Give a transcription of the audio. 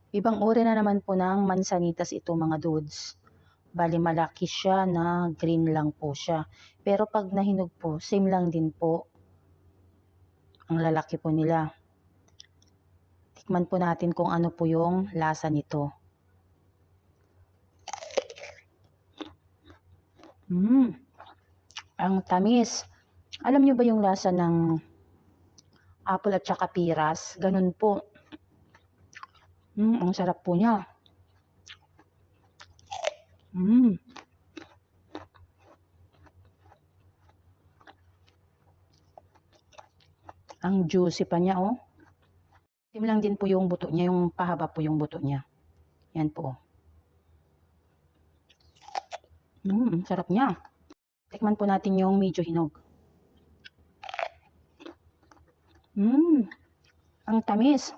Ibang uri na naman po ng mansanitas ito mga dudes. Bali malaki siya na green lang po siya. Pero pag nahinog po, same lang din po. Ang lalaki po nila. Tikman po natin kung ano po yung lasa nito. Ang tamis. Alam nyo ba yung lasa ng apple at saka piras? Ganun po. Ang sarap po niya. Ang juicy pa niya, oh. Tim lang din po yung buto niya, yung pahaba po yung buto niya. Yan po. Sarap niya. Tikman po natin yung medyo hinog. Ang tamis.